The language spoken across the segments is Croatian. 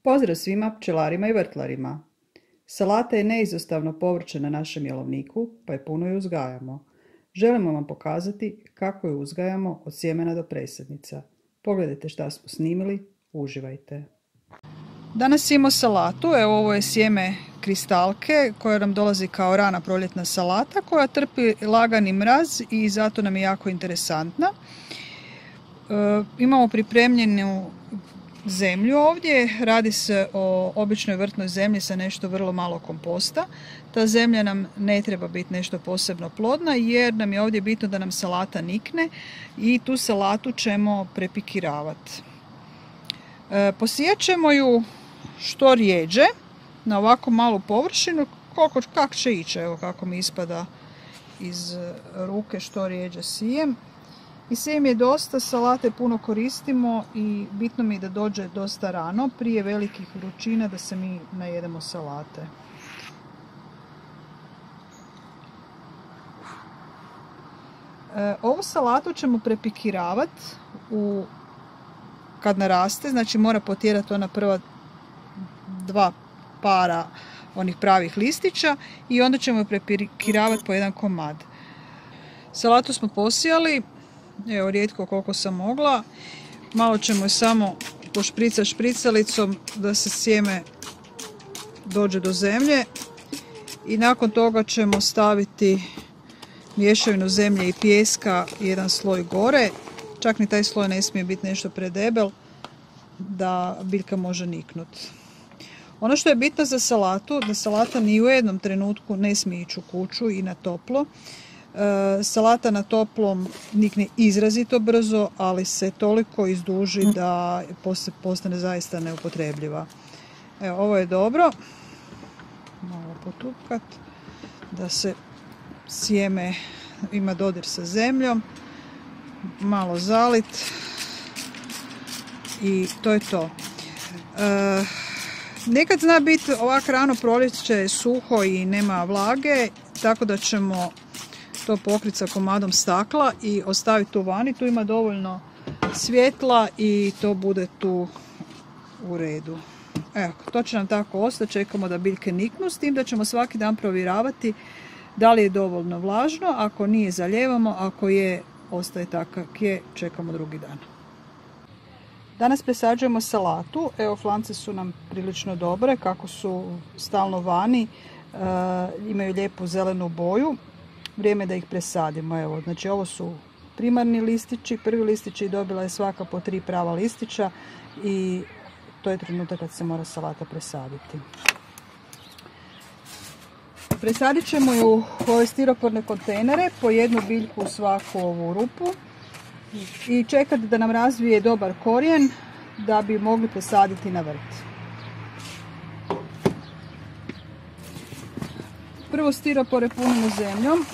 Pozdrav svima pčelarima i vrtlarima. Salata je neizostavno povrće na našem jelovniku, pa je puno je uzgajamo. Želimo vam pokazati kako je uzgajamo od sjemena do presadnica. Pogledajte šta smo snimili, uživajte. Danas imamo salatu, evo ovo je sjeme kristalke koja nam dolazi kao rana proljetna salata koja trpi lagani mraz i zato nam je jako interesantna. Imamo pripremljenu zemlju ovdje, radi se o običnoj vrtnoj zemlji sa nešto vrlo malo komposta. Ta zemlja nam ne treba biti nešto posebno plodna jer nam je ovdje bitno da nam salata nikne i tu salatu ćemo prepikiravati. Posijat ćemo ju što rijeđe na ovako malu površinu, kako će ići, evo kako mi ispada iz ruke što rijeđe sijem. I sijem je dosta, salate puno koristimo i bitno mi je da dođe dosta rano, prije velikih vrućina da se mi najedemo salate. Ovu salatu ćemo prepikiravati kad naraste, znači mora potjerati ona prva dva para onih pravih listića i onda ćemo je prepikiravati po jedan komad. Salatu smo posijali. Evo rijetko koliko sam mogla, malo ćemo je samo pošpricati špricalicom da se sjeme dođe do zemlje i nakon toga ćemo staviti mješavinu zemlje i pijeska jedan sloj gore, čak ni taj sloj ne smije biti nešto predebel da biljka može niknuti. Ono što je bitno za salatu, da salata ni u jednom trenutku ne smije ići u kuću i na toplo. Salata na toplom nikne izrazito brzo, ali se toliko izduži da postane zaista neupotrebljiva. Evo, ovo je dobro. Malo potupkat da se sjeme ima dodir sa zemljom. Malo zalit i to je to. Nekad zna biti ovako rano proljeće suho i nema vlage, tako da ćemo to pokriti sa komadom stakla i ostaviti tu vani. Tu ima dovoljno svjetla i to bude tu u redu. Evo, to će nam tako ostati, čekamo da biljke niknu, s tim da ćemo svaki dan provjeravati da li je dovoljno vlažno, ako nije zalijevamo, ako je ostaje takav je, čekamo drugi dan. Danas presađujemo salatu, evo flance su nam prilično dobre, kako su stalno vani, imaju lijepu zelenu boju. Vrijeme da ih presadimo. Evo, znači ovo su primarni listići, prvi listići, dobila je svaka po 3 prava listića i to je trenutak kad se mora salata presaditi. Presadit ćemo ju u ove stiroporne kontejnere, po jednu biljku u svaku ovu rupu i čekati da nam razvije dobar korijen da bi mogli presaditi na vrt. Prvo stiropore punimo zemljom,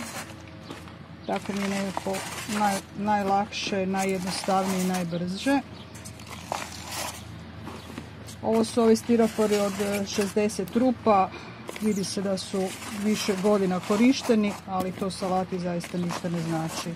tako mi je nekako najlakše, najjednostavnije i najbrže. Ovo su ovi stiropori od 60 rupa, vidi se da su više godina korišteni, ali to salati zaista ništa ne znači.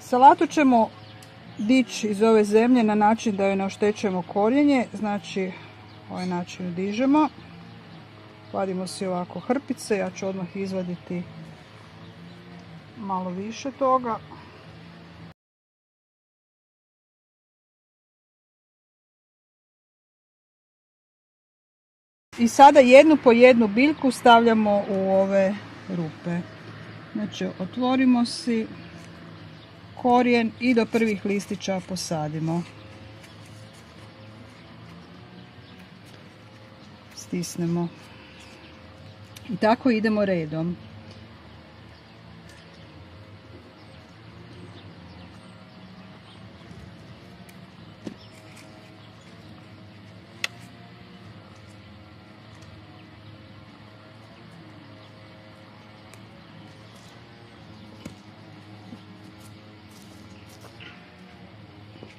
Salatu ćemo dići iz ove zemlje na način da joj ne oštećujemo korijenje, znači ovaj način dižemo. Vadimo si ovako hrpice, ja ću odmah izvaditi malo više toga. I sada jednu po jednu biljku stavljamo u ove rupe. Znači otvorimo si korijen i do prvih listića posadimo. Stisnemo. I tako idemo redom.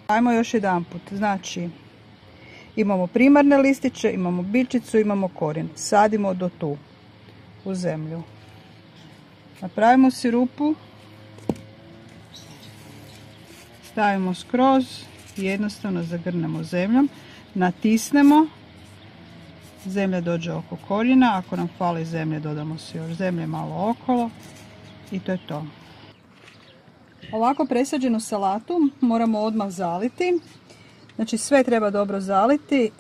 Ajmo još jedanput. Znači, imamo primarne listiće, imamo biljčicu, imamo korijen. Sadimo do tu, u zemlju. Napravimo si rupu. Stavimo skroz i jednostavno zagrnemo zemljom. Natisnemo. Zemlja dođe oko korijena. Ako nam fali zemlje, dodamo si još zemlje malo okolo. I to je to. Ovako presađenu salatu moramo odmah zaliti. Znači sve treba dobro zaliti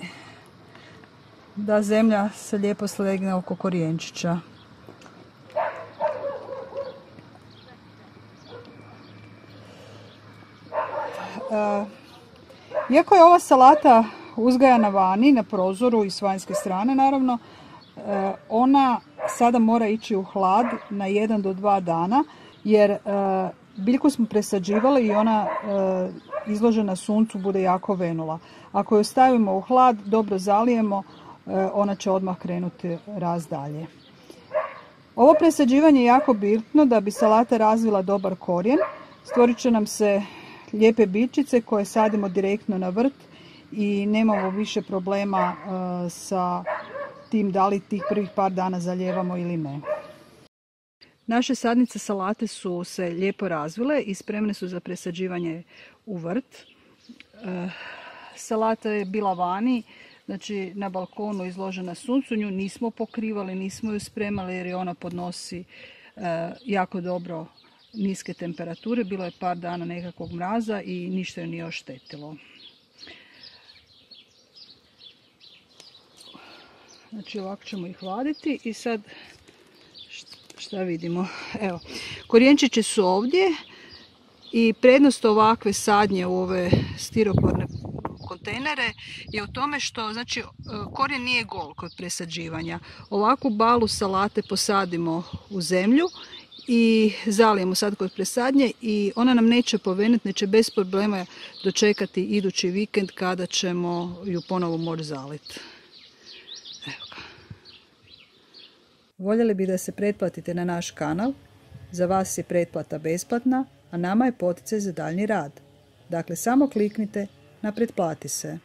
da zemlja se lijepo slegne oko korijenčića. Iako je ova salata uzgajana vani, na prozoru i s vanjske strane naravno, ona sada mora ići u hlad na 1 do 2 dana jer biljku smo presađivali i ona izložena suncu bude jako venula. Ako ju stavimo u hlad, dobro zalijemo, ona će odmah krenuti rast dalje. Ovo presađivanje je jako bitno da bi salata razvila dobar korijen. Stvorit će nam se lijepe biljčice koje sadimo direktno na vrt i nemamo više problema sa tim da li tih prvih par dana zalijevamo ili ne. Naše sadnice salate su se lijepo razvile i spremne su za presađivanje u vrt. Salata je bila vani, znači na balkonu izložena suncu, nju nismo pokrivali, nismo ju spremali jer je ona podnosi jako dobro niske temperature. Bilo je par dana nekakvog mraza i ništa ju nije oštetilo. Znači ovako ćemo ih vaditi i sad šta vidimo. Evo, korijenčići su ovdje i prednost ovakve sadnje u ove stiroporne kontejnere je u tome što znači, korijen nije gol kod presađivanja. Ovakvu balu salate posadimo u zemlju i zalijemo sad kod presadnje i ona nam neće povenuti, neće bez problema dočekati idući vikend kada ćemo ju ponovo moći zaliti. Evo ga. Voljeli bi da se pretplatite na naš kanal. Za vas je pretplata besplatna, a nama je poticaj za daljnji rad. Dakle, samo kliknite na pretplati se.